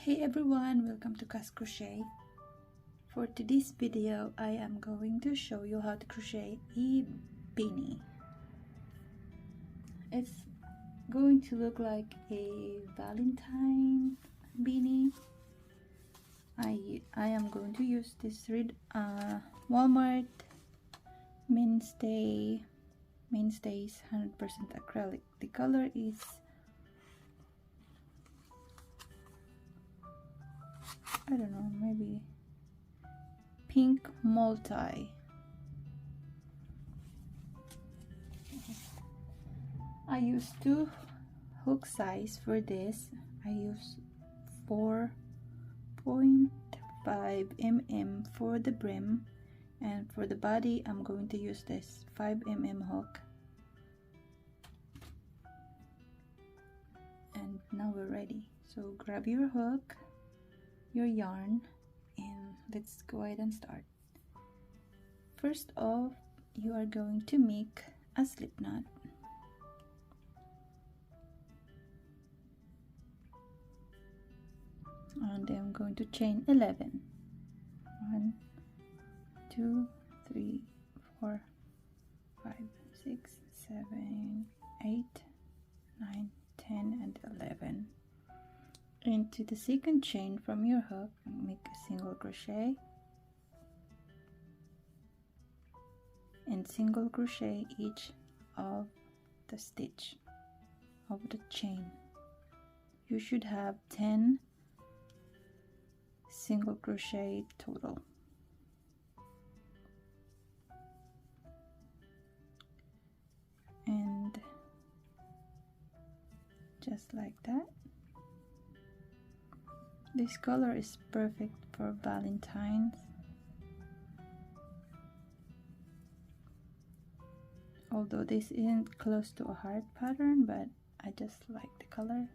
Hey everyone, welcome to Crochet. For today's video, I am going to show you how to crochet a beanie. It's going to look like a Valentine beanie. I am going to use this Walmart Mainstays 100% acrylic. The color is I don't know, maybe pink multi. I use 2 hook size for this. I use 4.5 mm for the brim, and for the body I'm going to use this 5 mm hook. And now we're ready. So grab your hook, your yarn, and let's go ahead and start. First off, you are going to make a slip knot. And then I'm going to chain 11. 1, 2, 3, 4, 5, 6, 7, 8, 9, 10, and 11. Into the second chain from your hook, make a single crochet and single crochet each of the stitch of the chain. You should have 10 single crochet total. And just like that. This color is perfect for Valentine's. Although this isn't close to a heart pattern, but I just like the color.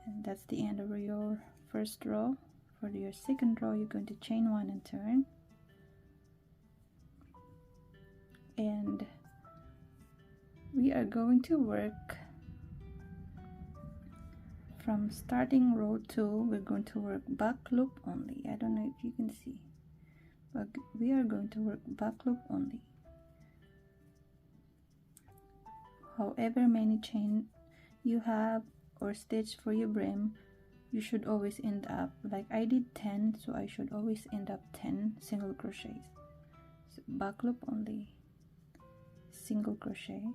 And that's the end of your first row. For your second row, you're going to chain 1 and turn. And we are going to work from starting row 2. We're going to work back loop only. I don't know if you can see, but we are going to work back loop only. However many chain you have or stitch for your brim, you should always end up, like I did 10, so I should always end up 10 single crochets. So back loop only, single crochet,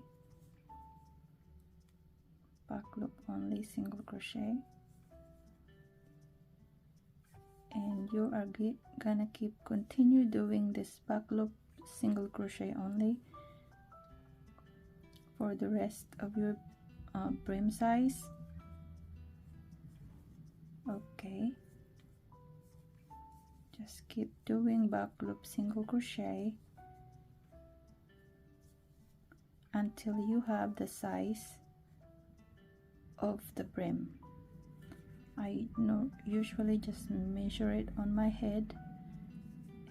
back loop only, single crochet, and you are gonna continue doing this back loop single crochet only for the rest of your brim size. Okay, just keep doing back loop single crochet until you have the size of the brim. I usually just measure it on my head.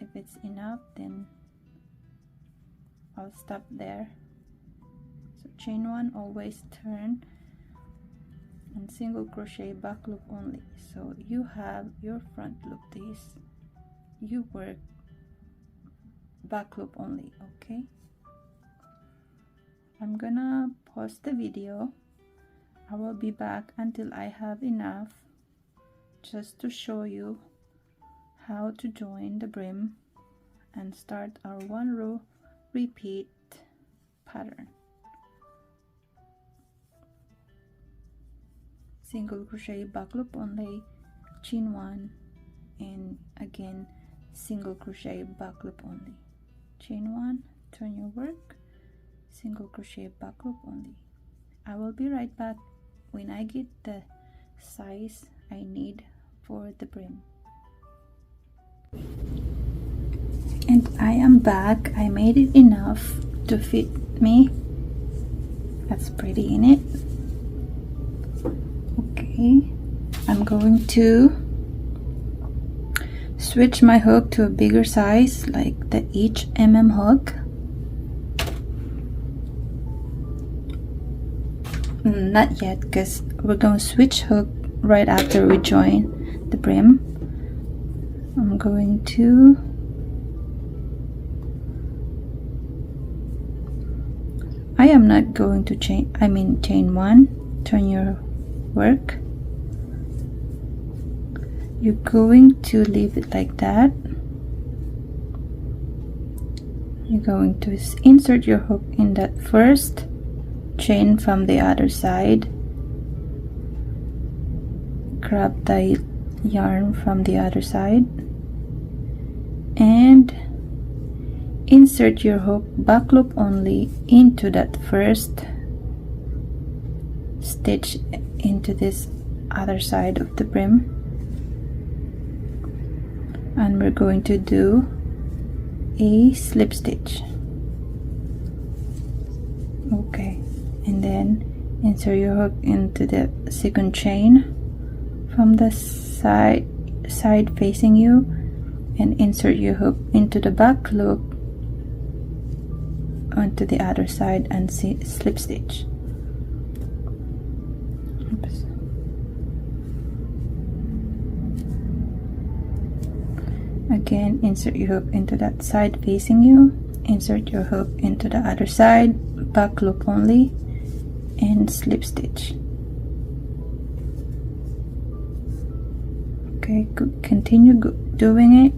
If it's enough, then I'll stop there. So chain 1, always turn and single crochet back loop only. So you have your front loop, this you work back loop only. Okay, I'm gonna pause the video. I will be back until I have enough, just to show you how to join the brim and start our 1 row repeat pattern. Single crochet back loop only, chain 1, and again single crochet back loop only, chain 1, turn your work, single crochet back loop only. I will be right back when I get the size I need for the brim. And I am back. I made it enough to fit me. That's pretty in it. Okay, I'm going to switch my hook to a bigger size, like the each hook. Not yet, because we're going to switch hook right after we join the brim. I'm going to I am not going to chain one, turn your work. You're going to leave it like that. You're going to insert your hook in that first chain from the other side. Grab the yarn from the other side and insert your hook back loop only into that first stitch into this other side of the brim, and we're going to do a slip stitch. Okay, and then insert your hook into the second chain from the side facing you, and insert your hook into the back loop onto the other side and slip stitch. Oops. Again, insert your hook into that side facing you, insert your hook into the other side, back loop only, and slip stitch. Okay, continue doing it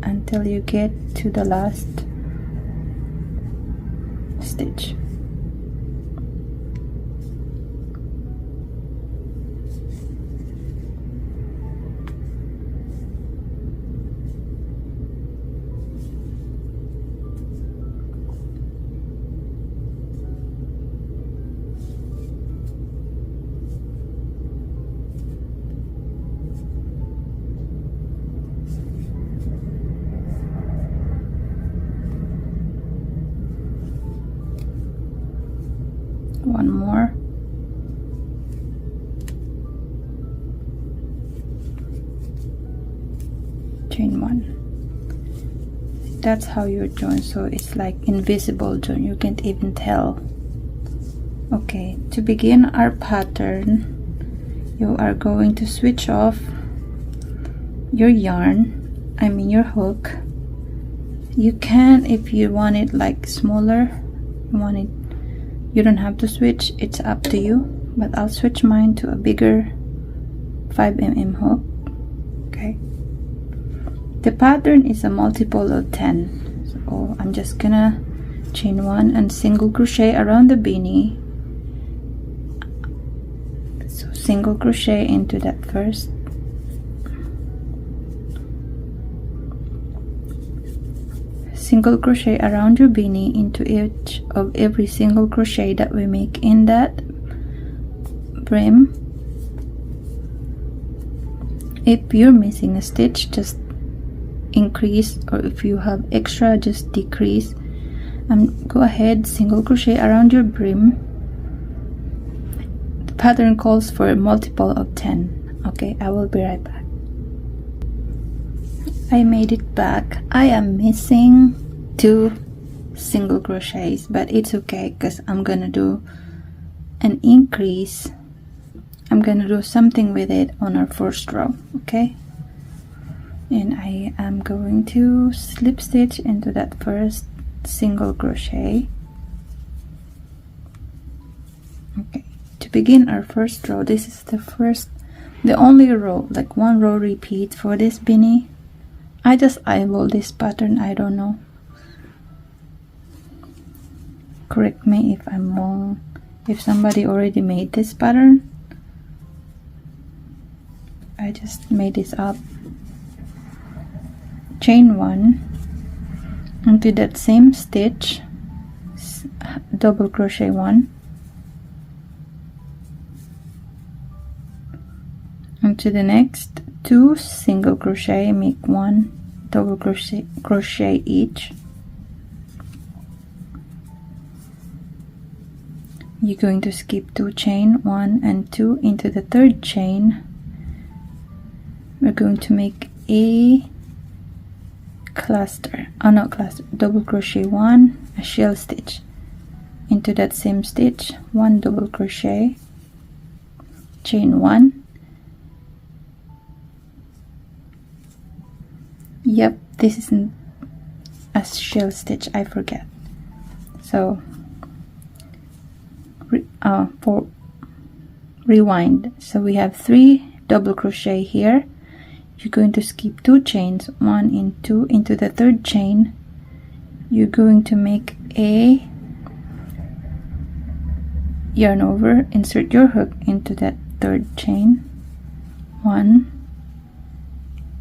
until you get to the last stitch. One more. Chain one. That's how you join, so it's like invisible join, you can't even tell. Okay, to begin our pattern, you are going to switch off your yarn, your hook. You can, if you want it like smaller, you don't have to switch, it's up to you, but I'll switch mine to a bigger 5mm hook. Okay, the pattern is a multiple of 10, so I'm just gonna chain one and single crochet around the beanie. So single crochet into that first, single crochet around your beanie into each of every single crochet that we make in that brim. If you're missing a stitch, just increase, or if you have extra, just decrease, and go ahead, single crochet around your brim. The pattern calls for a multiple of 10. Okay, I will be right back. I made it back. I am missing 2 single crochets, but it's okay because I'm gonna do an increase. I'm gonna do something with it on our first row. Okay, and I am going to slip stitch into that first single crochet. Okay, to begin our first row, this is the only row, like one row repeat for this beanie. I just eyeball this pattern, I don't know. Correct me if I'm wrong, if somebody already made this pattern. I just made this up. Chain one into that same stitch, double crochet one, into the next 2 single crochet, make 1 double crochet each. You're going to skip 2 chain, 1 and 2 into the third chain. We're going to make a cluster, not cluster, double crochet 1, a shell stitch into that same stitch, 1 double crochet, chain 1, Yep, this isn't a shell stitch, I forget. So for rewind, so we have 3 double crochet here. You're going to skip 2 chains, 1 and 2, into the 3rd chain. You're going to make a yarn over, insert your hook into that 3rd chain, 1,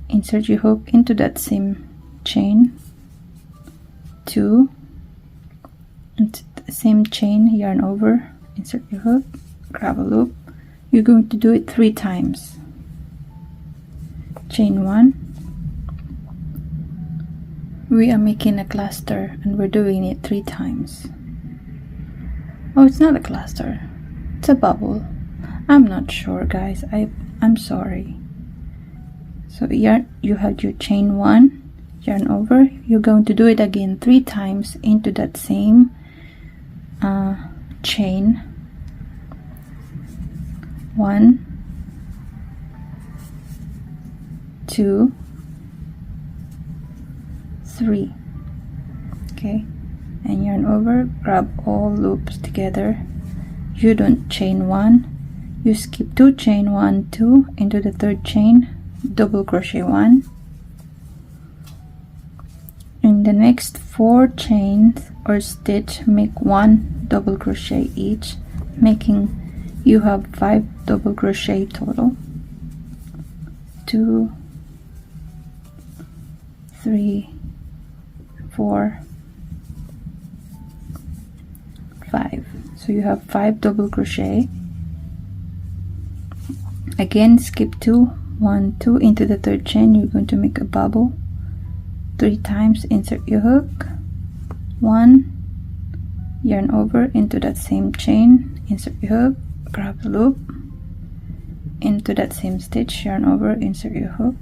insert your hook into that same chain, 2, into the same chain, yarn over, insert your hook, grab a loop. You're going to do it 3 times. Chain 1. We are making a cluster and we're doing it 3 times. Oh, it's not a cluster, it's a bubble. I'm not sure, guys. I'm sorry. So you have your chain 1, yarn over. You're going to do it again 3 times into that same chain. 1, 2, 3. Okay, and yarn over, grab all loops together. You don't chain 1, you skip 2 chain, 1, 2, into the 3rd chain, double crochet 1. In the next 4 chains or stitch, make 1 double crochet each, making you have 5 double crochet total. 2, 3, 4, 5. So you have 5 double crochet. Again, skip 2, 1, 2, into the 3rd chain. You're going to make a bubble 3 times, insert your hook, 1, yarn over into that same chain, insert your hook, grab the loop, into that same stitch, yarn over, insert your hook.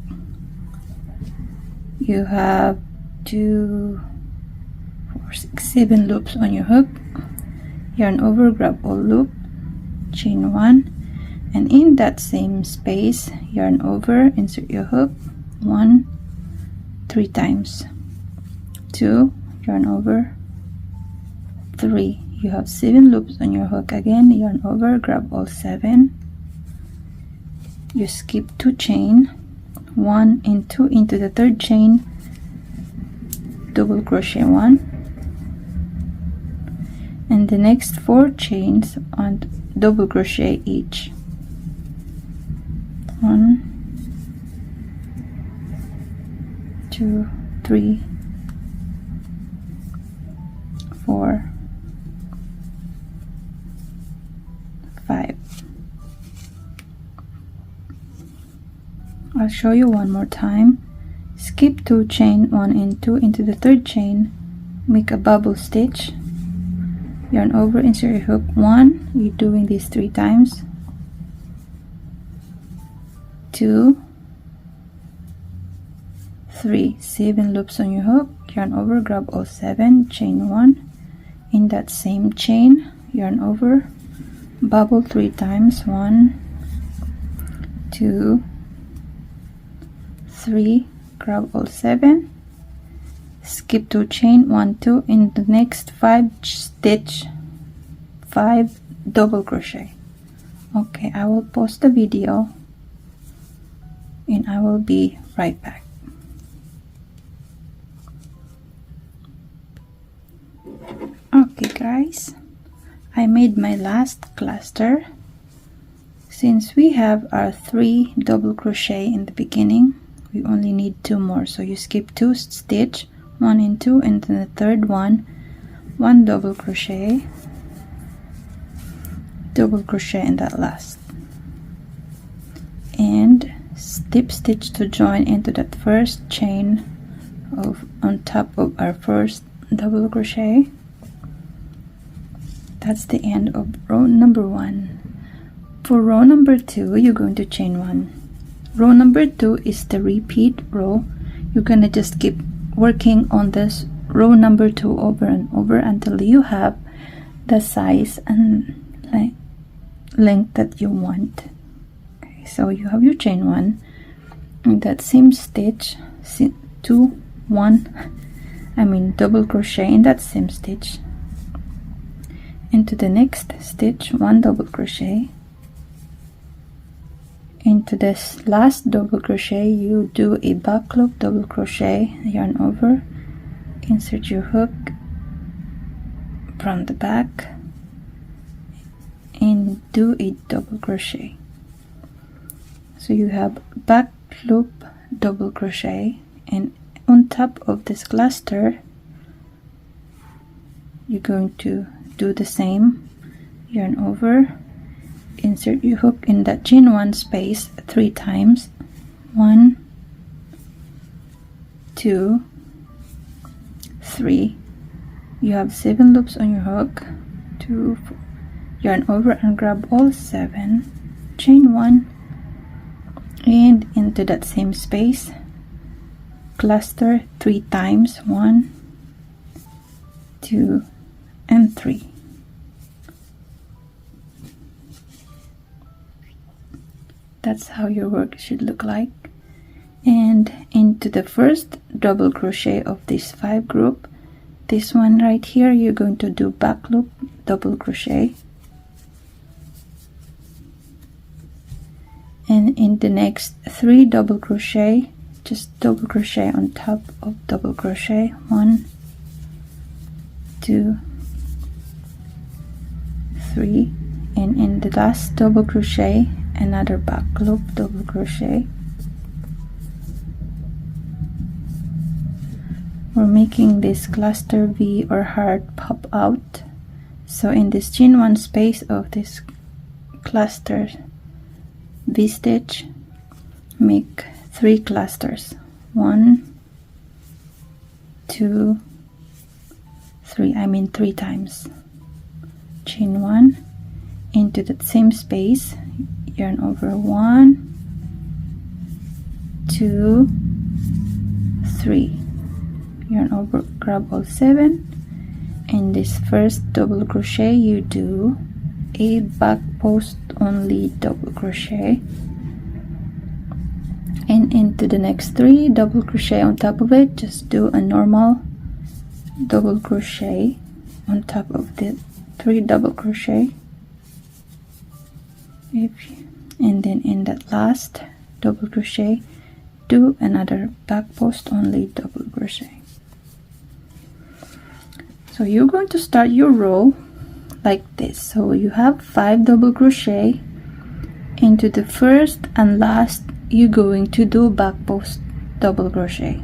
You have 2, 4, 6, 7 loops on your hook, yarn over, grab all loop, chain 1, and in that same space, yarn over, insert your hook, 1, 3 times, 2, yarn over, 3. You have 7 loops on your hook. Again, yarn over, grab all 7. You skip 2 chain, 1 and 2, into the 3rd chain, double crochet 1, and the next 4 chains on double crochet each. 1, 2, 3, 4, 5. I'll show you one more time. Skip 2 chain, 1 and 2, into the 3rd chain, make a bubble stitch, yarn over, insert your hook, 1, you're doing this 3 times, 2, 3, 7 loops on your hook, yarn over, grab all 7, chain 1, in that same chain, yarn over, bubble 3 times, 1, 2, 3, grab all 7, skip 2 chain, 1, 2, in the next 5 stitch, 5 double crochet. Okay, I will pause the video and I will be right back. Okay guys, I made my last cluster. Since we have our 3 double crochet in the beginning, we only need 2 more. So you skip 2 stitch, 1 and 2, and then the 3rd one, 1 double crochet, double crochet in that last, and slip stitch to join into that first chain of on top of our first double crochet. That's the end of row number 1. For row number 2, you're going to chain 1. Row number 2 is the repeat row. You're gonna just keep working on this row number 2 over and over until you have the size and length that you want. Okay, so you have your chain 1 in that same stitch, double crochet in that same stitch. Into the next stitch, 1 double crochet. Into this last double crochet, you do a back loop, double crochet, yarn over, insert your hook from the back, and do a double crochet. So you have back loop, double crochet, and on top of this cluster you're going to do the same, yarn over, insert your hook in that chain 1 space 3 times, 1 2 3. You have 7 loops on your hook, 2 4. Yarn over and grab all 7, chain 1, and into that same space cluster 3 times, 1 2 and 3. That's how your work should look like. And into the first double crochet of this 5 group, this one right here, you're going to do back loop, double crochet, and in the next 3 double crochet, just double crochet on top of double crochet, 1 2 3, and in the last double crochet, another back loop, double crochet. We're making this cluster V or heart pop out, so in this chain 1 space of this cluster V stitch, make 3 clusters, 1 2 3, 3 times, chain 1, into that same space, yarn over, 1 2 3, yarn over, grab all 7. In this first double crochet, you do a back post only double crochet, and into the next 3 double crochet on top of it, just do a normal double crochet on top of the 3 double crochet, and then in that last double crochet, do another back post only double crochet. So you're going to start your row like this. So you have 5 double crochet. Into the first and last, you're going to do back post double crochet.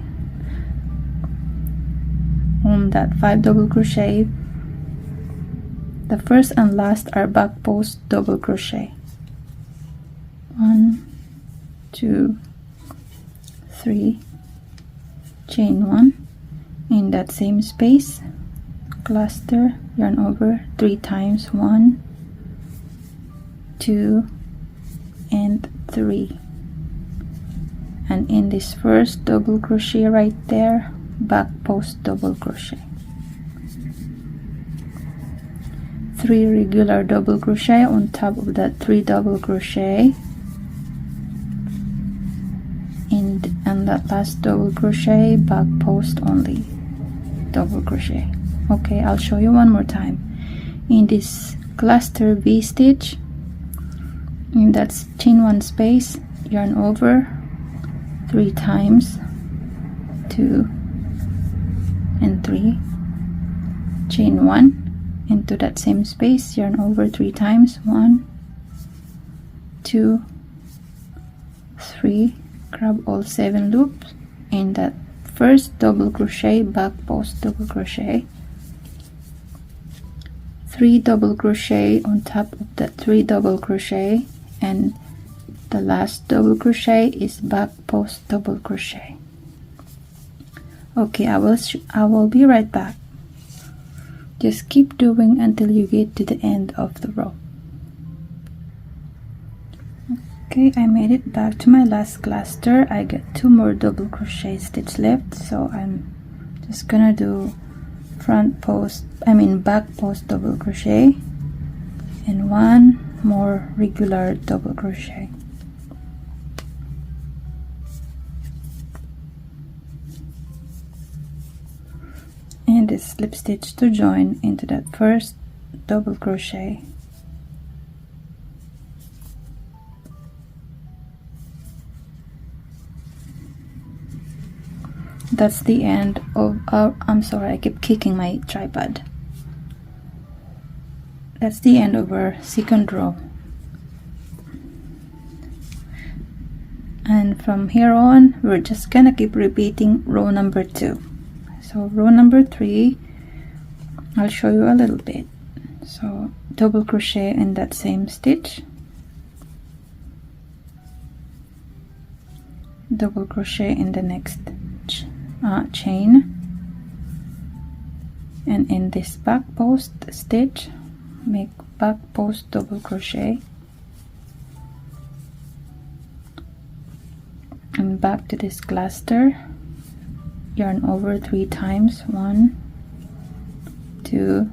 On that 5 double crochet, the first and last are back post double crochet. 1 2 3, chain 1, in that same space, cluster, yarn over 3 times, 1 2 and 3, and in this first double crochet right there, back post double crochet, 3 regular double crochet on top of that 3 double crochet, and that last double crochet, back post only double crochet. Okay, I'll show you one more time. In this cluster V stitch, in that chain 1 space, yarn over 3 times, 2 and 3, chain 1, into that same space, yarn over 3 times, 1 2 3, grab all 7 loops. In that first double crochet, back post double crochet, 3 double crochet on top of that 3 double crochet, and the last double crochet is back post double crochet. Okay, I will be right back. Just keep doing until you get to the end of the row. Okay, I made it back to my last cluster. I got 2 more double crochet stitch left, so I'm just gonna do back post double crochet and 1 more regular double crochet. this slip stitch to join into that first double crochet. That's the end of our, I'm sorry, I keep kicking my tripod. That's the end of our second row. And from here on, we're just gonna keep repeating row number 2. So row number 3, I'll show you a little bit. So double crochet in that same stitch, double crochet in the next chain, and in this back post stitch, make back post double crochet, and back to this cluster, yarn over 3 times, 1, 2,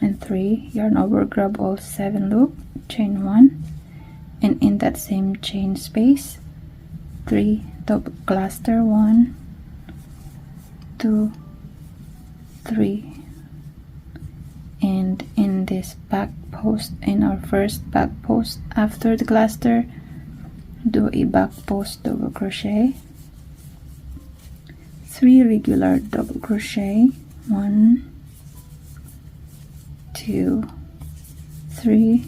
and 3, yarn over, grab all 7 loop, chain 1, and in that same chain space, 3 double cluster, 1, 2, 3, and in this back post, in our first back post after the cluster, do a back post double crochet, 3 regular double crochet, 1, 2, 3,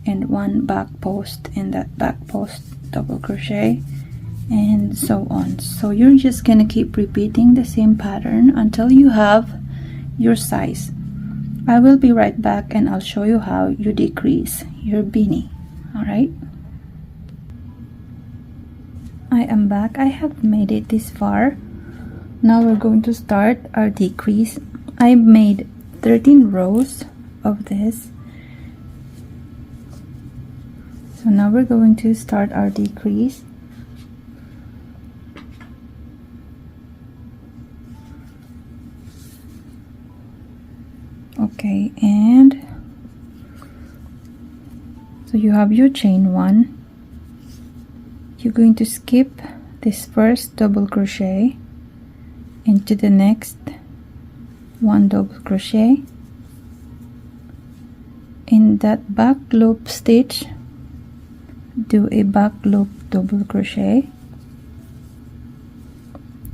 and 1 back post in that back post double crochet, and so on. So you're just gonna keep repeating the same pattern until you have your size. I will be right back and I'll show you how you decrease your beanie. All right, I am back. I have made it this far. Now we're going to start our decrease. I made 13 rows of this. So now we're going to start our decrease. Okay, and so you have your chain 1. You're going to skip this first double crochet into the next 1 double crochet. In that back loop stitch, do a back loop double crochet,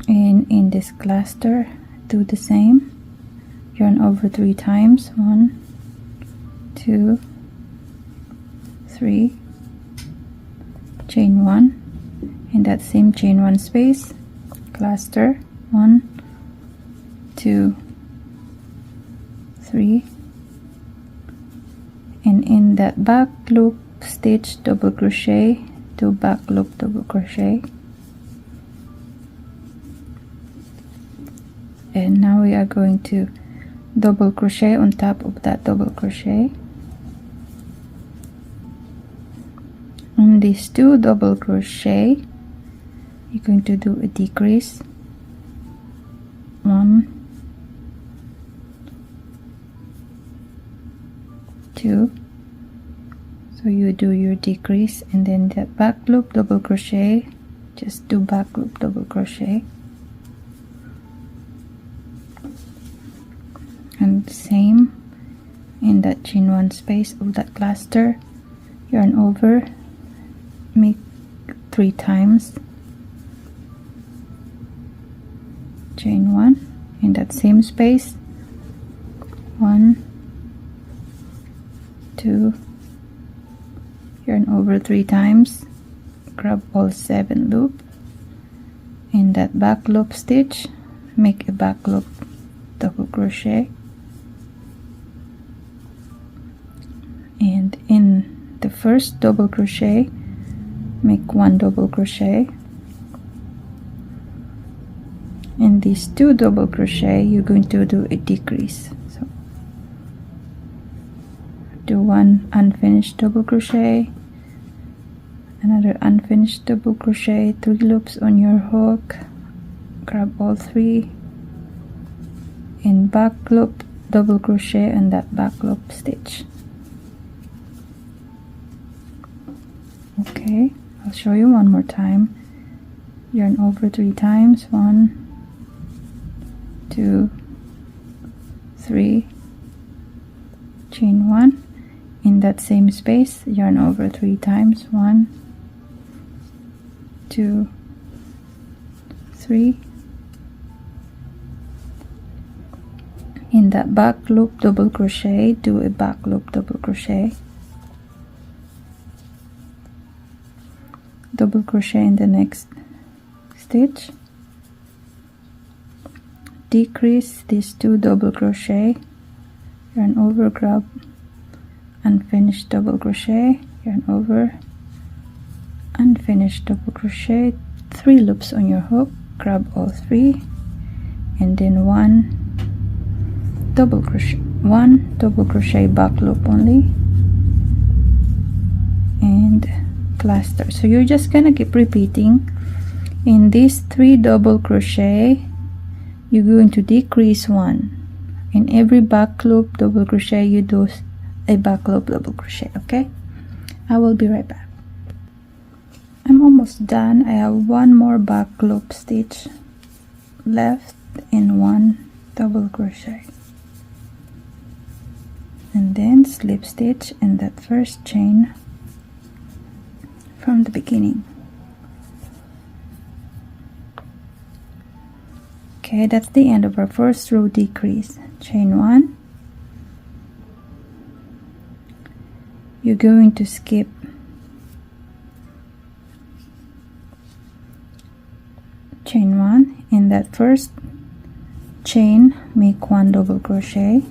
and in this cluster do the same, yarn over 3 times, 1, 2, 3, chain 1, in that same chain 1 space, cluster, 1, 2, 3, and in that back loop stitch double crochet, do back loop double crochet, and now we are going to double crochet on top of that double crochet. On these 2 double crochet, you're going to do a decrease, 1, 2, so you do your decrease, and then that back loop double crochet, just do back loop double crochet, and same in that chain 1 space of that cluster, yarn over, make 3 times, chain 1 in that same space, 1, 2, yarn over 3 times, grab all 7 loop, in that back loop stitch, make a back loop double crochet, and in the first double crochet, make 1 double crochet. In these 2 double crochet, you're going to do a decrease, so do 1 unfinished double crochet, another unfinished double crochet, 3 loops on your hook, grab all 3, in back loop double crochet and that back loop stitch. Okay, I'll show you one more time. Yarn over 3 times, 1, 2, 3, chain 1. In that same space, yarn over 3 times. 1, 2, 3. In that back loop double crochet, do a back loop double crochet. Double crochet in the next stitch. Decrease these 2 double crochet, yarn over, grab, unfinished double crochet, yarn over, unfinished double crochet, 3 loops on your hook, grab all 3, and then 1 double crochet back loop only, and cluster. So you're just gonna keep repeating. In these 3 double crochet, you're going to decrease 1. In every back loop double crochet, you do a back loop double crochet. Okay, I will be right back. I'm almost done. I have 1 more back loop stitch left in 1 double crochet, and then slip stitch in that first chain from the beginning. Okay, that's the end of our first row decrease. Chain 1. You're going to skip chain 1. In that first chain, make 1 double crochet,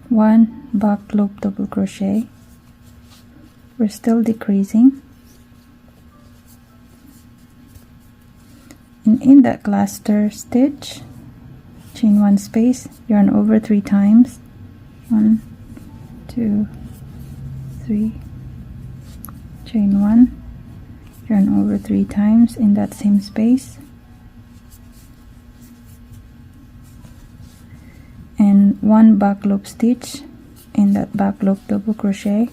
1 back loop double crochet. We're still decreasing, and in that cluster stitch, chain 1 space, yarn over 3 times. 1, 2, 3, chain 1, yarn over 3 times in that same space, and 1 back loop stitch in that back loop double crochet.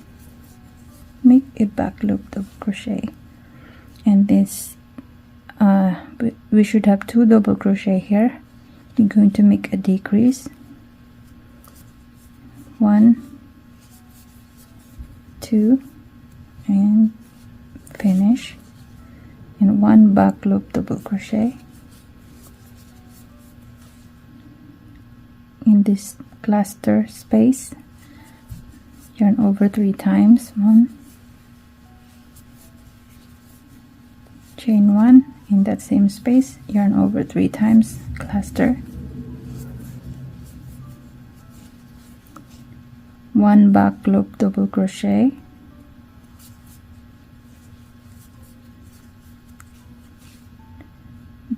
Make a back loop double crochet, and this we should have 2 double crochet here. You're going to make a decrease, 1, 2, and finish, and 1 back loop double crochet in this cluster space, yarn over 3 times. 1, chain 1 in that same space, yarn over 3 times, cluster, 1 back loop double crochet,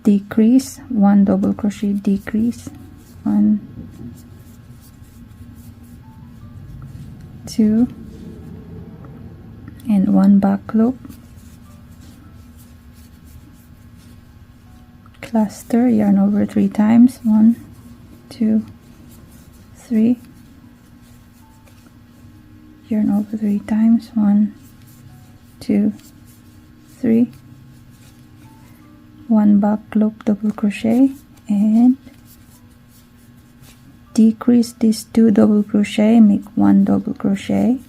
decrease, 1 double crochet, decrease, 1, 2, and 1 back loop, cluster, yarn over 3 times. 1, 2, 3, yarn over 3 times. 1, 2, 3, 1 back loop double crochet, and decrease these 2 double crochet, make 1 double crochet,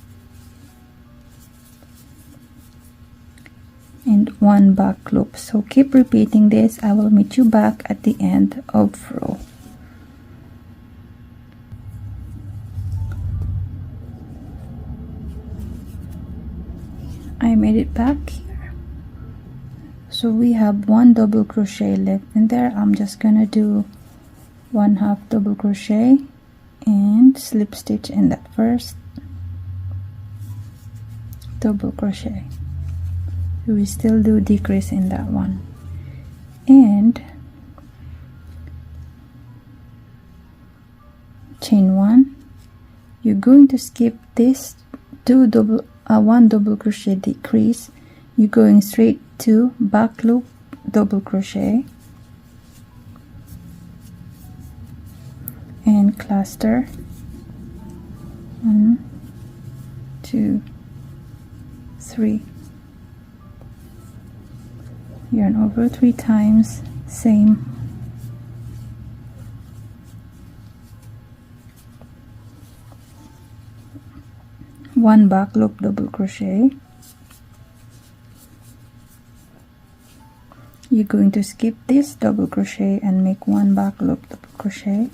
and 1 back loop. So keep repeating this. I will meet you back at the end of row. I made it back here. So we have 1 double crochet left in there. I'm just gonna do 1/2 double crochet and slip stitch in that first double crochet. We still do decrease in that one, and chain 1. You're going to skip this 1 double crochet decrease. You're going straight to back loop double crochet and cluster. 1, 2, 3. Yarn over 3 times, same 1 back loop double crochet. You're going to skip this double crochet and make 1 back loop double crochet.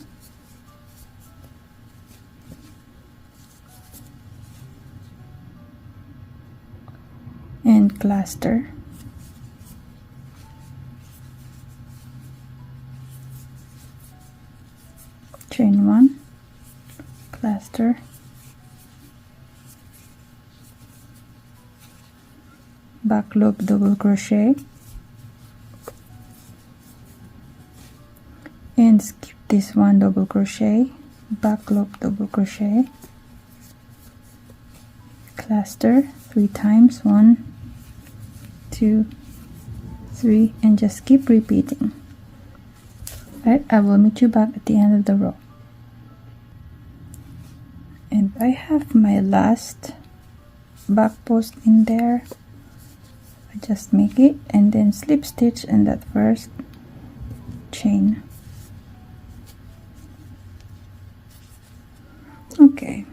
And cluster. Chain 1, cluster, back loop double crochet, and skip this 1 double crochet, back loop double crochet, cluster 3 times, 1, 2, 3, and just keep repeating. Right, I will meet you back at the end of the row. And I have my last back post in there. I just make it and then slip stitch in that first chain. Okay.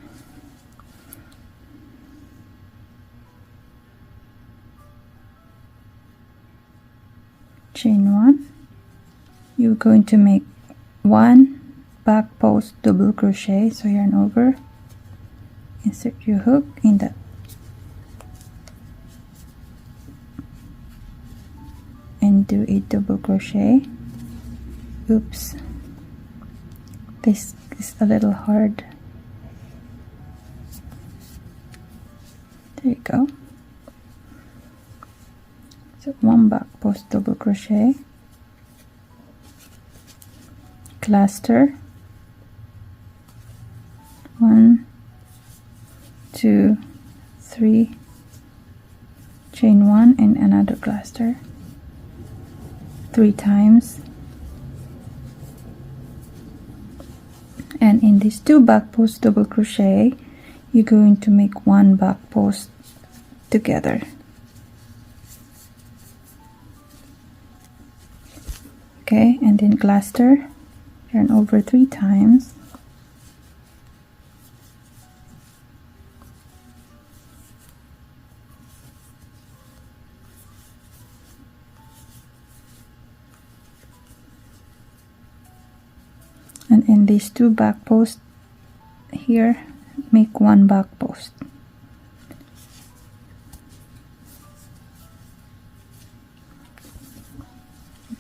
Chain 1. You're going to make 1 back post double crochet, so yarn over, insert your hook in that, and do a double crochet. Oops, this is a little hard. There you go. So 1 back post double crochet, cluster, 1, 2, 3, chain 1 and another cluster 3 times, and in these 2 back post double crochet you're going to make 1 back post together. Okay, and then cluster, yarn over 3 times, and in these 2 back posts here, make 1 back post.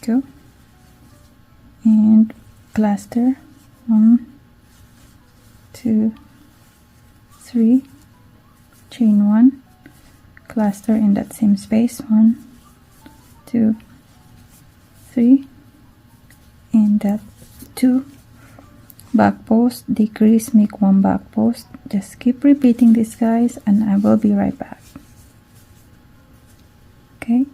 Go and cluster, 1, 2, 3, chain 1, cluster in that same space, 1, 2, 3, and that 2 back post, decrease, make 1 back post. Just keep repeating this, guys, and I will be right back. Okay,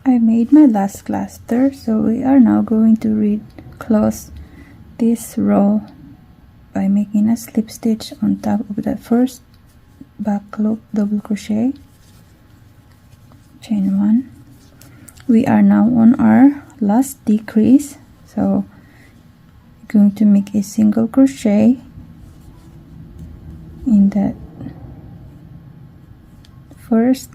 I made my last cluster, so we are now going to close this row by making a slip stitch on top of the first back loop double crochet, chain 1. We are now on our last decrease, so I'm going to make a single crochet in that first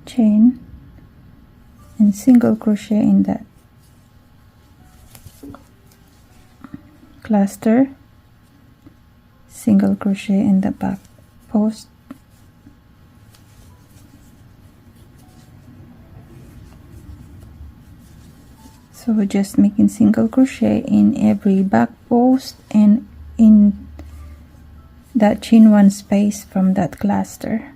chain and single crochet in that cluster, single crochet in the back post, so we're just making single crochet in every back post and in that chain 1 space from that cluster.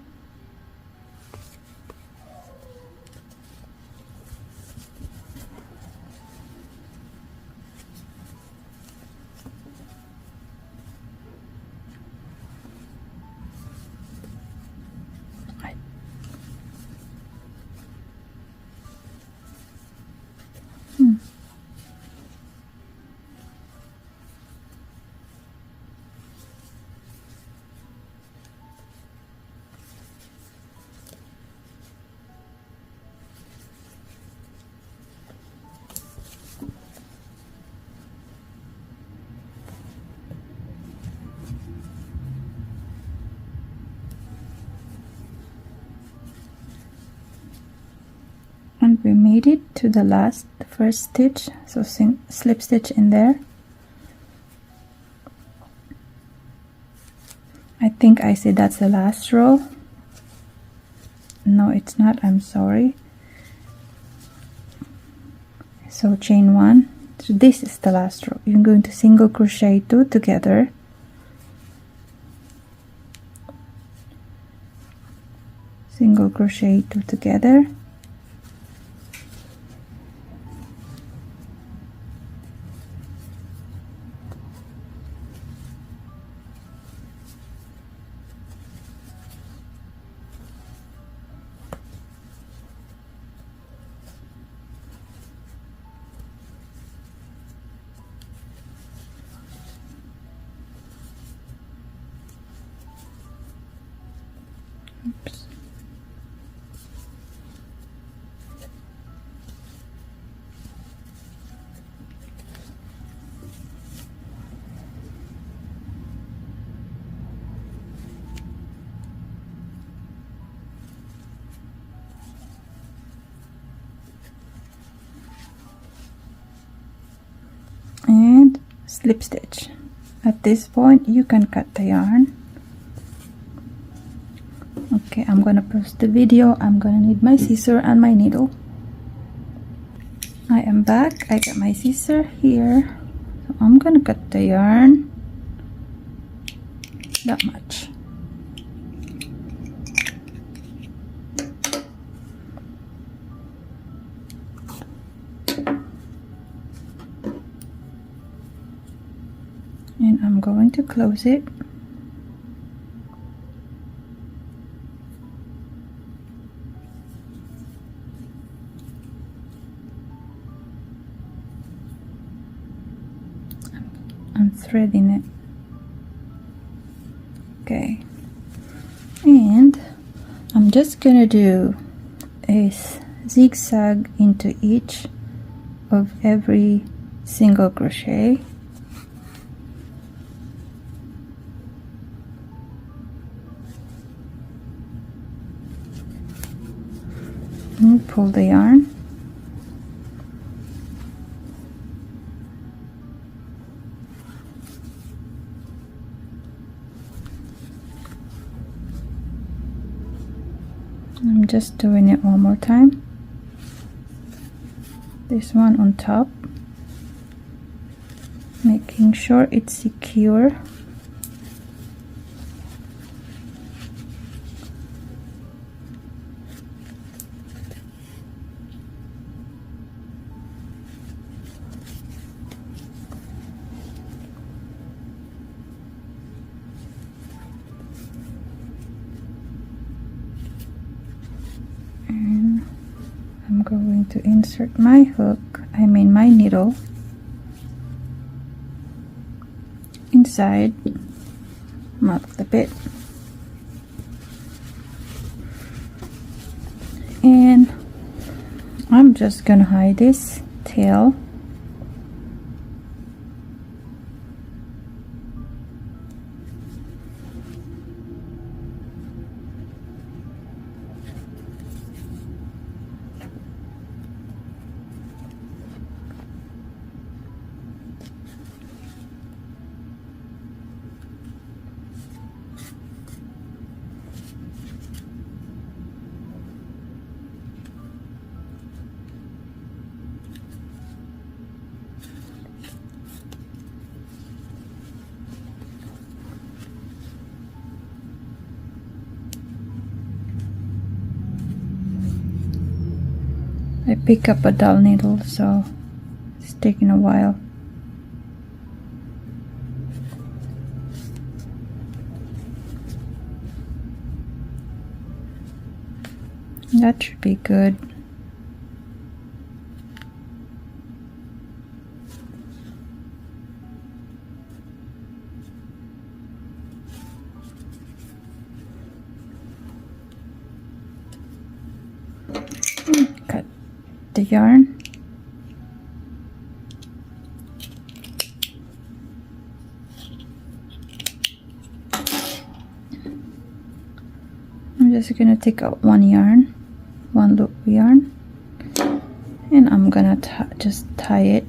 knit it to the first stitch, so slip stitch in there. I think I said that's the last row. No, it's not, I'm sorry. So chain 1, so this is the last row. You're going to single crochet 2 together, single crochet 2 together, oops. And slip stitch. At this point you can cut the yarn. Okay, I'm gonna pause the video. I'm gonna need my scissor and my needle. I am back. I got my scissor here, so I'm gonna cut the yarn that much. And I'm going to close it. I'm threading it. Okay, and I'm just gonna do a zigzag into each of every single crochet. And pull the yarn. I'm just doing it one more time. This one on top, making sure it's secure. And I'm going to insert my hook, my needle inside, mark the bit, and I'm just gonna hide this tail. I pick up a dull needle, so it's taking a while. That should be good. Cut the yarn. I'm just gonna take out one loop yarn, I'm gonna just tie it.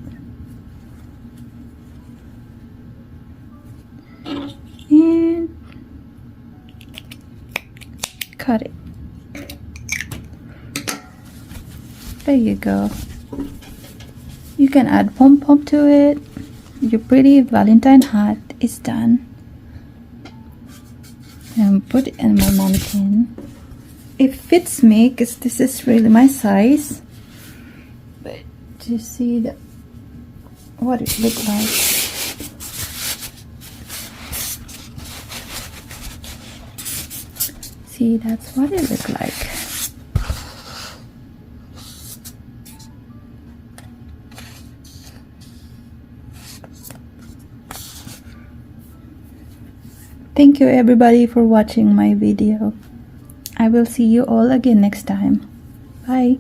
And cut it. There you go. You can add pom-pom to it. Your pretty Valentine hat is done. And put it in my mannequin. It fits me because this is really my size. But to see what it looks like. See, that's what it looks like. Thank you everybody for watching my video. I will see you all again next time. Bye.